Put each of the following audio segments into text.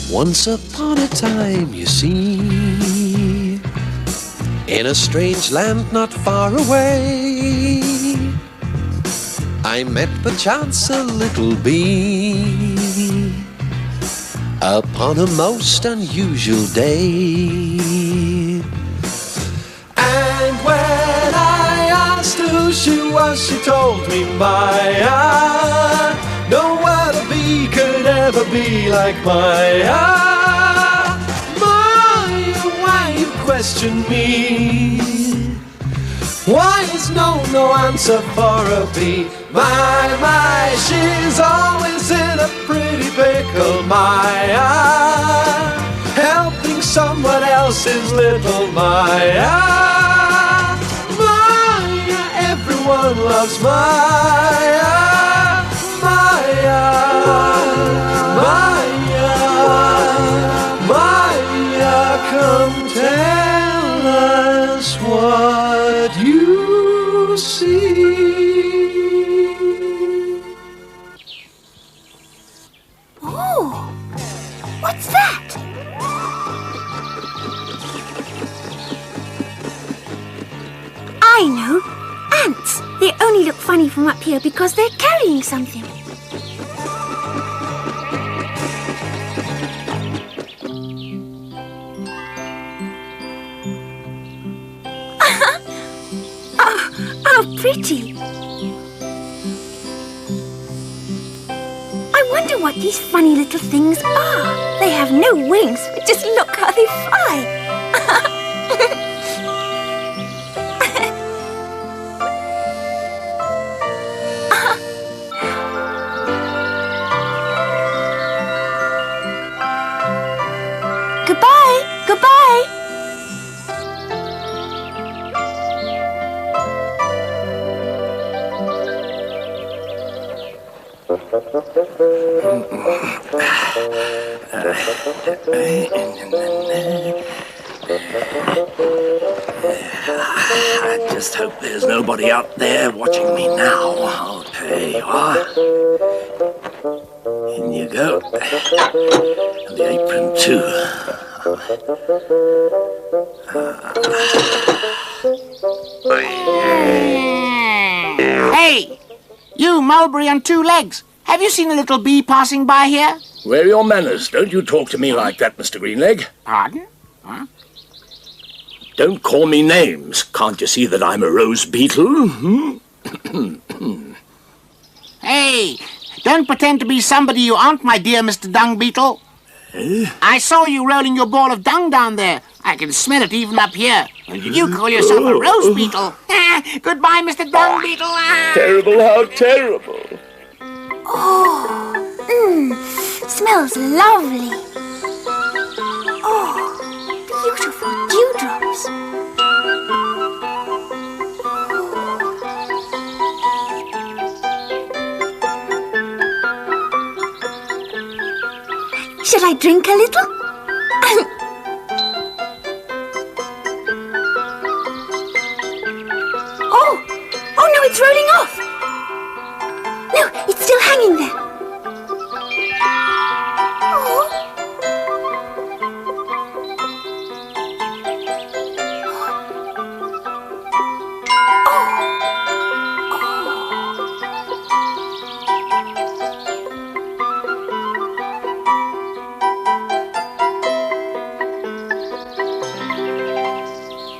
Once upon a time, you see, in a strange land not far away, I met perchance a little bee upon a most unusual day. And when I asked who she was, she told me, Maya, no other bee could ever be like Maya. Maya, why you question me? Why is no answer for a bee? My, she's always in a pretty pickle, Maya, helping someone else's little Maya. Maya, everyone loves Maya. Maya, Maya, Maya, come tell us what you see. Oh, what's that? I know. Ants. They only look funny from up here because they're carrying something. Oh, pretty. I wonder what these funny little things are. They have no wings, but just look how they fly. Goodbye, goodbye. I just hope there's nobody out there watching me now. Oh, there you are. In you go. And the apron too. Hey! You, Mulberry on two legs. Have you seen a little bee passing by here? Where are your manners? Don't you talk to me like that, Mr. Greenleg. Pardon? Huh? Don't call me names. Can't you see that I'm a rose beetle? Hey! Don't pretend to be somebody you aren't, my dear Mr. Dung Beetle. I saw you rolling your ball of dung down there. I can smell it even up here. You call yourself a rose beetle. Goodbye, Mr. Dung Beetle. Terrible, how terrible. Oh, smells lovely. Oh, beautiful dewdrops. Shall I drink a little? Oh no, it's rolling off. No, it's still hanging there. Oh.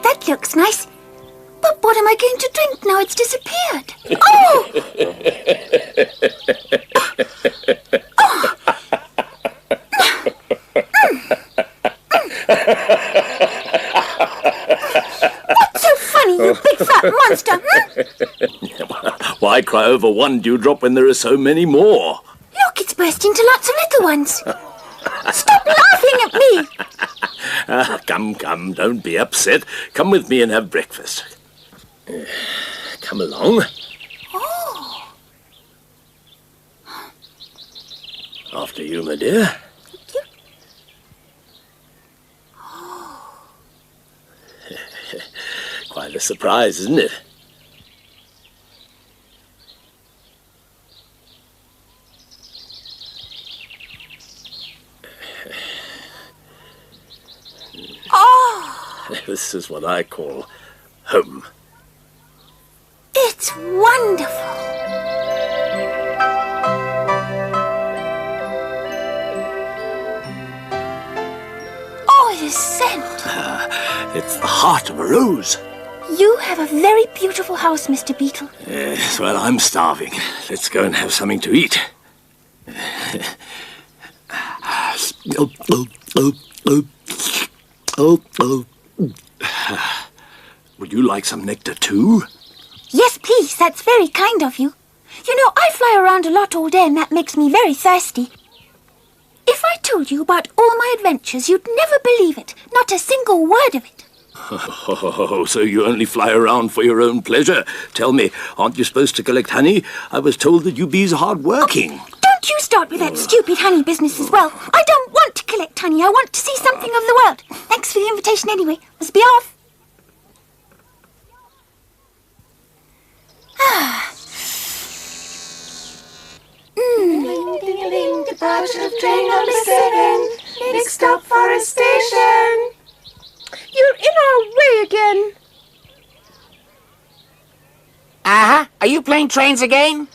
That looks nice. But what am I going to drink now it's disappeared? Oh! What's so funny, you big fat monster? Why cry over one dewdrop when there are so many more? Look, it's burst into lots of little ones. Stop laughing at me. Come, don't be upset. Come with me and have breakfast. Come along. Oh. After you, my dear. Thank you. Quite a surprise, isn't it? This is what I call home. It's wonderful. Oh, the scent. It's the heart of a rose. You have a very beautiful house, Mr. Beetle. Yes, well, I'm starving. Let's go and have something to eat. Would you like some nectar too? Yes, please. That's very kind of you. You know, I fly around a lot all day and that makes me very thirsty. If I told you about all my adventures, you'd never believe it. Not a single word of it. Oh, so you only fly around for your own pleasure. Tell me, aren't you supposed to collect honey? I was told that you bees are hard-working. Don't you start with that stupid honey business as well. I don't want to collect honey. I want to see something of the world. Thanks for the invitation anyway. Let's be off. Ding-a-ling, departure of train number 7. Next stop, Forest Station. You're in our way again. Are you playing trains again?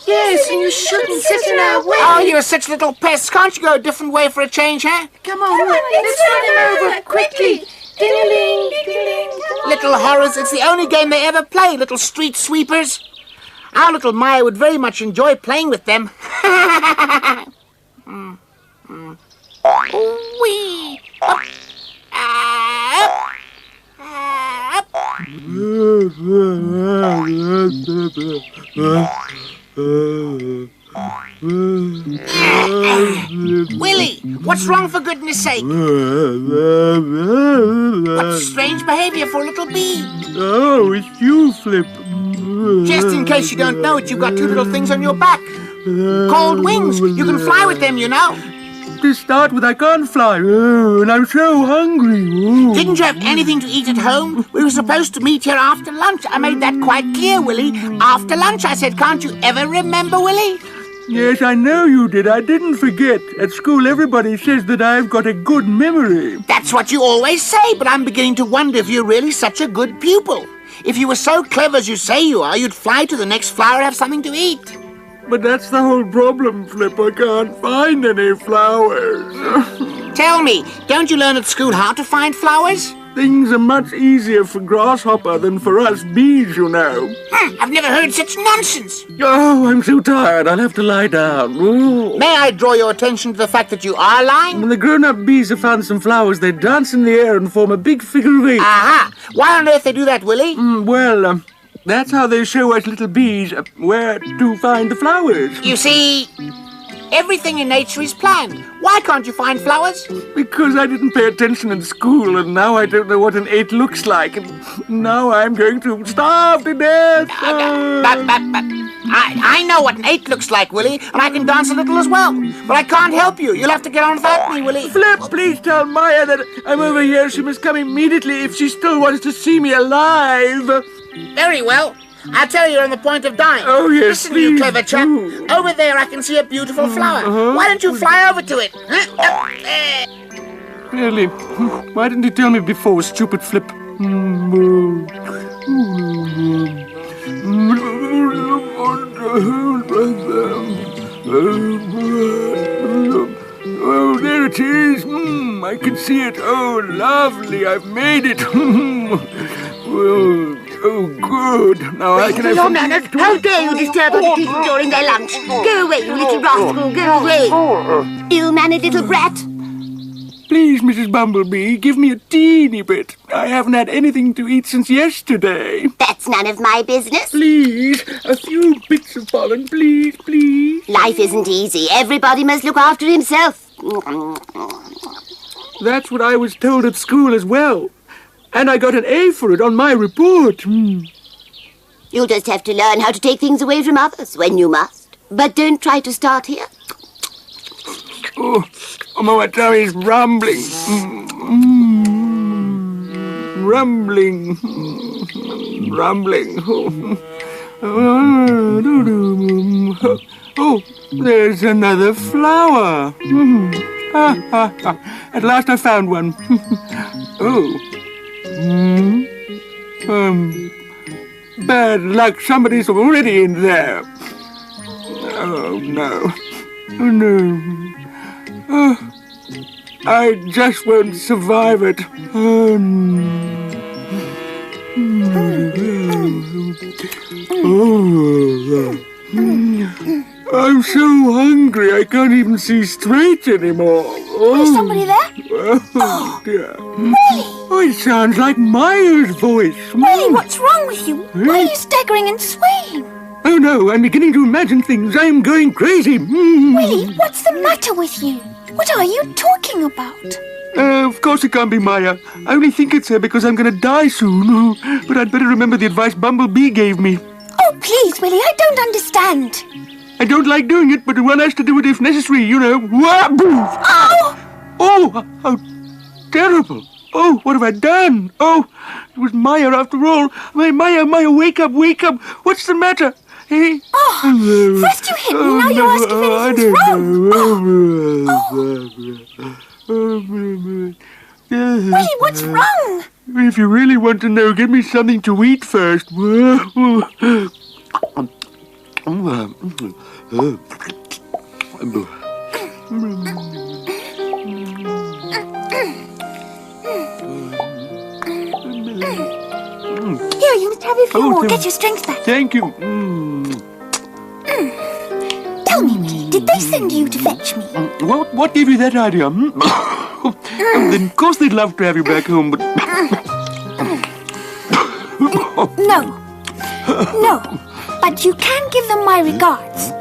Yes, and you shouldn't sit in our way. Oh, you're such little pests. Can't you go a different way for a change, huh? Come on, let's run him over, quickly. Ding-a-ling, ding-a-ling. Little horrors, it's the only game they ever play, little street sweepers. Our little Maya would very much enjoy playing with them. Wee! Up. Willie, what's wrong for goodness sake? What strange behavior for a little bee. Oh, it's you, Flip. Just in case you don't know it, you've got two little things on your back. Called wings. You can fly with them, you know. To start with, I can't fly. Oh, and I'm so hungry. Oh. Didn't you have anything to eat at home? We were supposed to meet here after lunch. I made that quite clear, Willie. After lunch, I said, can't you ever remember, Willie? Yes, I know you did. I didn't forget. At school, everybody says that I've got a good memory. That's what you always say, but I'm beginning to wonder if you're really such a good pupil. If you were so clever as you say you are, you'd fly to the next flower and have something to eat. But that's the whole problem, Flip. I can't find any flowers. Tell me, don't you learn at school how to find flowers? Things are much easier for Grasshopper than for us bees, you know. I've never heard such nonsense. Oh, I'm so tired. I'll have to lie down. Ooh. May I draw your attention to the fact that you are lying? When the grown-up bees have found some flowers, they dance in the air and form a big figure of 8. Aha! Why on earth they do that, Willie? That's how they show us little bees where to find the flowers. You see, everything in nature is planned. Why can't you find flowers? Because I didn't pay attention in school, and now I don't know what an 8 looks like, and now I'm going to starve to death. I know what an 8 looks like, Willie, and I can dance a little as well. But I can't help you. You'll have to get on without me, Willie. Flip, please tell Maya that I'm over here. She must come immediately if she still wants to see me alive. Very well. I'll tell you, you're on the point of dying. Oh, yes, Listen, please. you clever chap. Do. Over there, I can see a beautiful flower. Why don't you fly over to it? Really? Why didn't you tell me before, stupid Flip? Oh, there it is. I can see it. Oh, lovely. I've made it. Oh, good. Now I can have some... manners. How dare you disturb other people during their lunch? Go away, you little rascal. Go away. Ill-mannered little brat. Please, Mrs. Bumblebee, give me a teeny bit. I haven't had anything to eat since yesterday. That's none of my business. Please, a few bits of pollen, please, please. Life isn't easy. Everybody must look after himself. That's what I was told at school as well. And I got an A for it on my report. You'll just have to learn how to take things away from others when you must. But don't try to start here. Oh, my tummy's rumbling. Rumbling. Rumbling. Oh, there's another flower. At last I found one. Oh, Bad luck. Somebody's already in there. Oh, no. Oh, no. Oh, I just won't survive it. Oh, I'm so hungry I can't even see straight anymore. Is somebody there? Oh, dear. Willie! Oh, it sounds like Maya's voice. Willie, what's wrong with you? Why are you staggering and swaying? Oh, no, I'm beginning to imagine things. I'm going crazy. Willie, what's the matter with you? What are you talking about? Of course it can't be Maya. I only think it's her because I'm going to die soon. But I'd better remember the advice Bumblebee gave me. Oh, please, Willie, I don't understand. I don't like doing it, but one has to do it if necessary, you know. Oh! Oh, how terrible. Oh, what have I done? Oh, it was Maya after all. Maya, wake up, wake up. What's the matter? Hey? Oh, first you hit me, now you ask if anything's wrong. Willie, what's wrong? If you really want to know, give me something to eat first. Here, you must have a few more. Get your strength back. Thank you. Tell me, Willie, did they send you to fetch me? What gave you that idea? Then of course they'd love to have you back home, but... No. No. But you can give them my regards.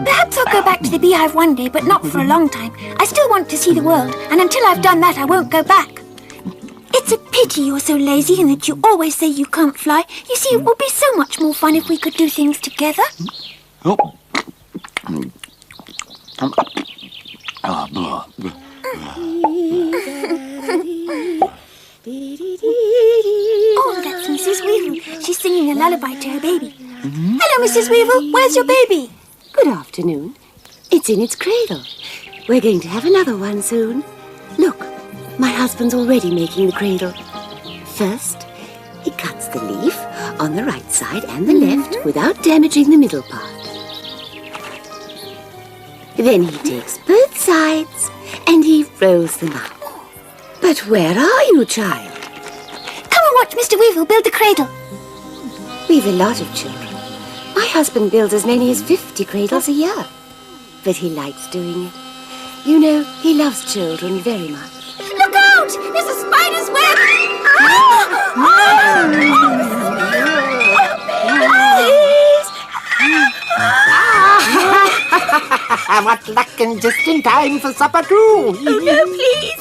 Perhaps I'll go back to the beehive one day, but not for a long time. I still want to see the world, and until I've done that, I won't go back. It's a pity you're so lazy and that you always say you can't fly. You see, it would be so much more fun if we could do things together. Oh, that's Mrs. Weevil. She's singing a lullaby to her baby. Hello, Mrs. Weevil. Where's your baby? Good afternoon. It's in its cradle. We're going to have another one soon. Look, my husband's already making the cradle. First, he cuts the leaf on the right side and the left without damaging the middle part. Then he takes both sides and he rolls them up. But where are you, child? Come and watch Mr. Weevil build the cradle. We've a lot of children. My husband builds as many as 50 cradles a year. But he likes doing it. You know, he loves children very much. Look out! There's a spider's web! What luck, and just in time for supper too. Oh, no, please,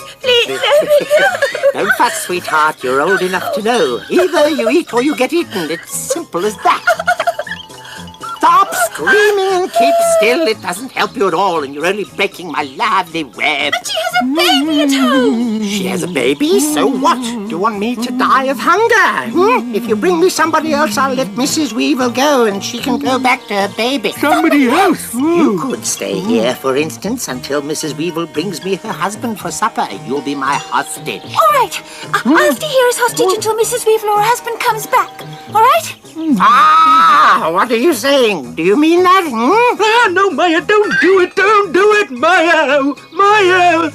no. Don't fuss, sweetheart. You're old enough to know. Either you eat or you get eaten. It's simple as that. Stop screaming and keep still. It doesn't help you at all, and you're only breaking my lovely web. But she has a baby at home. She has a baby? So what? Do you want me to die of hunger? If you bring me somebody else, I'll let Mrs. Weevil go, and she can go back to her baby. somebody else. You could stay here, for instance, until Mrs. Weevil brings me her husband for supper, and you'll be my hostage. All right. I'll stay here as hostage until Mrs. Weevil or her husband comes back. All right? Ah, what are you saying? Do you mean that? Ah, no, Maya, don't do it, Maya. Maya,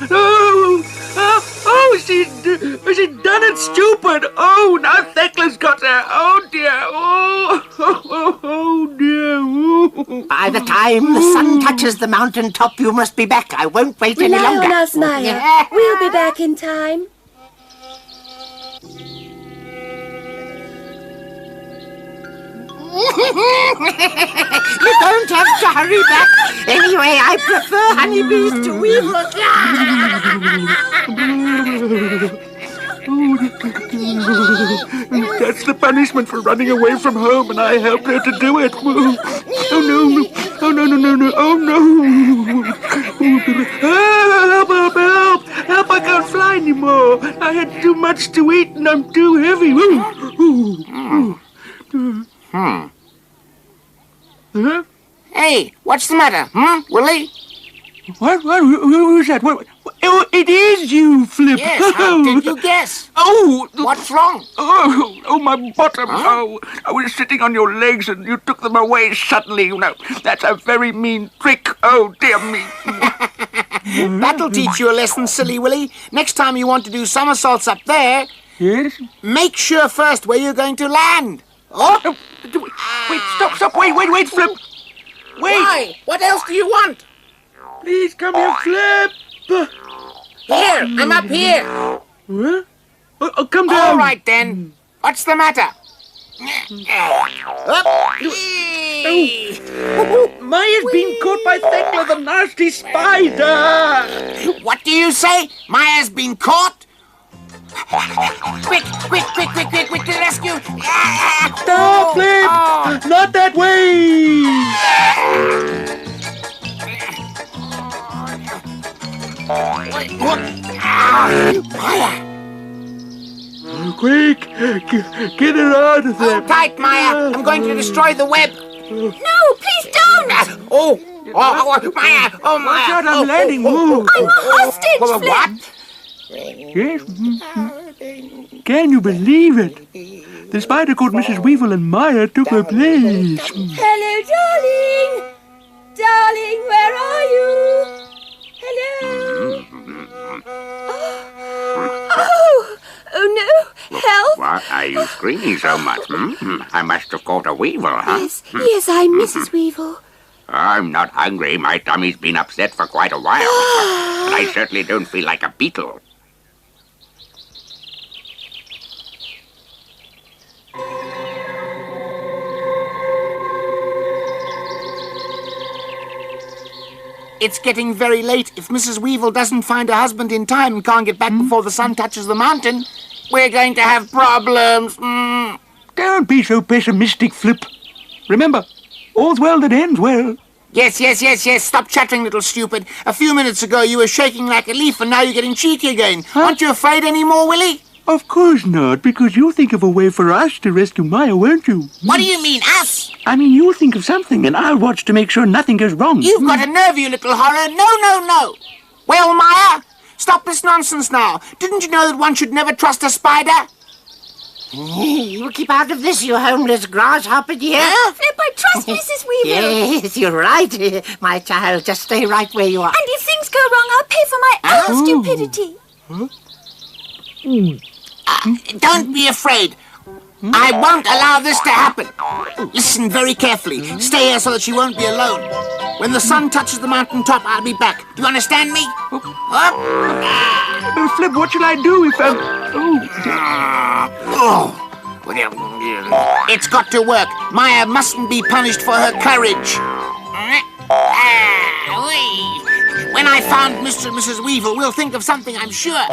she's done it stupid. Oh, now Thekla's got her. Oh, dear. Oh, dear. By the time the sun touches the mountain top, you must be back. I won't wait any Rely longer. on us, Maya. We'll be back in time. You don't have to hurry back. Anyway, I prefer honeybees to weevils. That's the punishment for running away from home, and I helped her to do it. Oh, no. Oh, no. Oh, no. Help, I can't fly anymore. I had too much to eat, and I'm too heavy. Huh? Hey, what's the matter, Willie? What? Who's that? What? Oh, it is you, Flip. Yes, how did you guess? Oh, What's wrong? oh, my bottom. Oh, I was sitting on your legs and you took them away suddenly, you know. That's a very mean trick. Oh, dear me. That'll teach you a lesson, silly Willy. Next time you want to do somersaults up there, Yes? make sure first where you're going to land. Oh, Wait, stop, wait, Flip. Wait, why? What else do you want? please come here, Flip. Here, I'm up here. Huh? Oh, come down. All right, then. What's the matter? Up. Maya's been caught by Thekla, the nasty spider. What do you say? Maya's been caught? Quick to the rescue! Stop, Flip. Not that way. Maya! Quick, get her out of there. Hold tight, Maya! I'm going to destroy the web! No, please don't! Maya! Maya! Watch out, I'm landing. I'm a hostage, Flip! What? Yes. Can you believe it? The spider called Mrs. Weevil and Maya took her place. Hello, darling. Darling, where are you? Hello. Oh no! Help! Why are you screaming so much? I must have caught a weevil, huh? Yes, I'm Mrs. Weevil. I'm not hungry. My tummy's been upset for quite a while. And I certainly don't feel like a beetle. It's getting very late. If Mrs. Weevil doesn't find her husband in time and can't get back before the sun touches the mountain, we're going to have problems. Don't be so pessimistic, Flip. Remember, all's well that ends well. Yes. Stop chattering, little stupid. A few minutes ago you were shaking like a leaf and now you're getting cheeky again. Aren't you afraid anymore, Willie? Of course not, because you'll think of a way for us to rescue Maya, won't you? What do you mean, us? I mean, you'll think of something, and I'll watch to make sure nothing goes wrong. You've got a nerve, you little horror. No. Well, Maya, stop this nonsense now. Didn't you know that one should never trust a spider? You keep out of this, you homeless grasshopper, dear. Flip, I trust Mrs. Weevil. Yes, you're right, my child. Just stay right where you are. And if things go wrong, I'll pay for my own stupidity. Don't be afraid. I won't allow this to happen. Listen very carefully. Stay here so that she won't be alone. When the sun touches the mountain top, I'll be back. Do you understand me? Flip, what shall I do if It's got to work. Maya mustn't be punished for her courage. When I found Mr. and Mrs. Weevil, we'll think of something, I'm sure.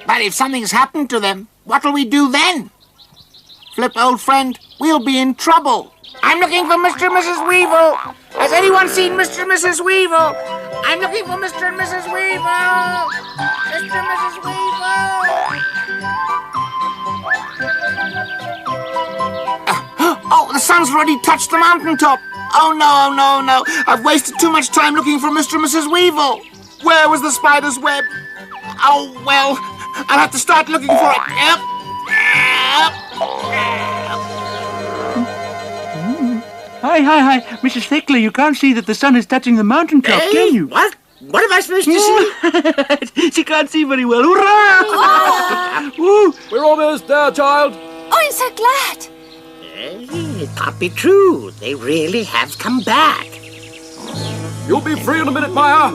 But if something's happened to them, what'll we do then? Flip, old friend, we'll be in trouble. I'm looking for Mr. and Mrs. Weevil. Has anyone seen Mr. and Mrs. Weevil? I'm looking for Mr. and Mrs. Weevil. Mr. and Mrs. Weevil. Oh, the sun's already touched the mountaintop. Oh, no. I've wasted too much time looking for Mr. and Mrs. Weevil. Where was the spider's web? Oh, well, I'll have to start looking for it. Yep. Hi. Mrs. Thekla, you can't see that the sun is touching the mountaintop, can you? What? What am I supposed to see? She can't see very well. Hurrah! Woo! We're almost there, child. Oh, I'm so glad. It can't be true. They really have come back. You'll be free in a minute, Maya.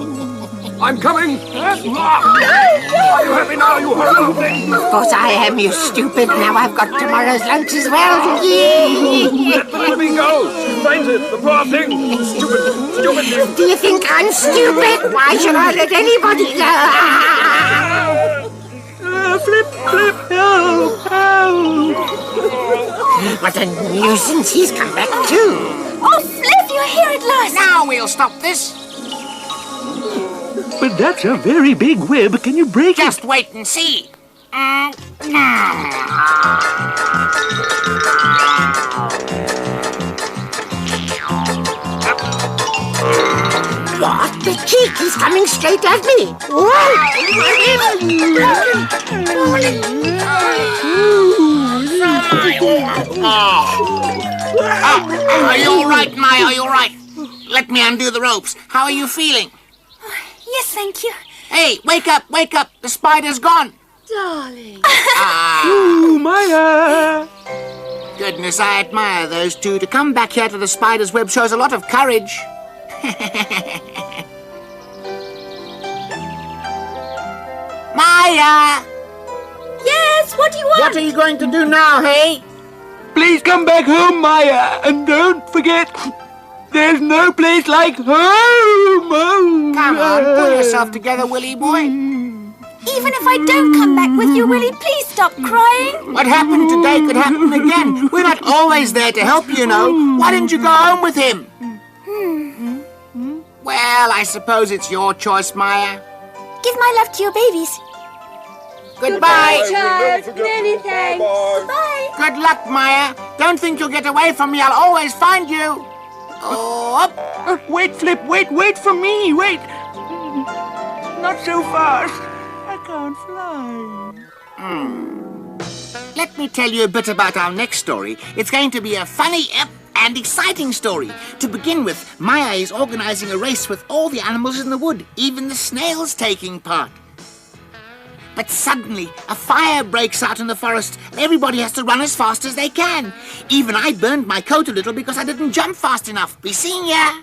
I'm coming. Are you happy now, you horrible thing? Of course I am, you stupid. Now I've got tomorrow's lunch as well. Let the living go. She fainted, the poor thing. Stupid thing. Do you think I'm stupid? Why should I let anybody go? Flip, help! What a nuisance. He's come back too. Oh, Flip, you're here at last. Now we'll stop this. But that's a very big web. Can you break it? Just wait and see. He's coming straight at me. Are you all right, Maya? Are you all right? Let me undo the ropes. How are you feeling? Yes, thank you. Hey, wake up, wake up. The spider's gone. Darling. Ooh, Maya! Goodness, I admire those two. To come back here to the spider's web shows a lot of courage. Maya! Yes, what do you want? What are you going to do now, hey? Please come back home, Maya, and don't forget, there's no place like home. Oh, Come on, pull yourself together, Willy boy. Even if I don't come back with you, Willie, please stop crying. What happened today could happen again. We're not always there to help, you know. Why didn't you go home with him? Well, I suppose it's your choice, Maya. Give my love to your babies. Goodbye. Child, many thanks. Bye. Good luck, Maya. Don't think you'll get away from me. I'll always find you. Oh, up. Wait, Flip, wait for me, wait. Not so fast. I can't fly. Let me tell you a bit about our next story. It's going to be a funny and exciting story. To begin with, Maya is organizing a race with all the animals in the wood, even the snails taking part. But suddenly, a fire breaks out in the forest, and everybody has to run as fast as they can. Even I burned my coat a little because I didn't jump fast enough. Be seeing ya?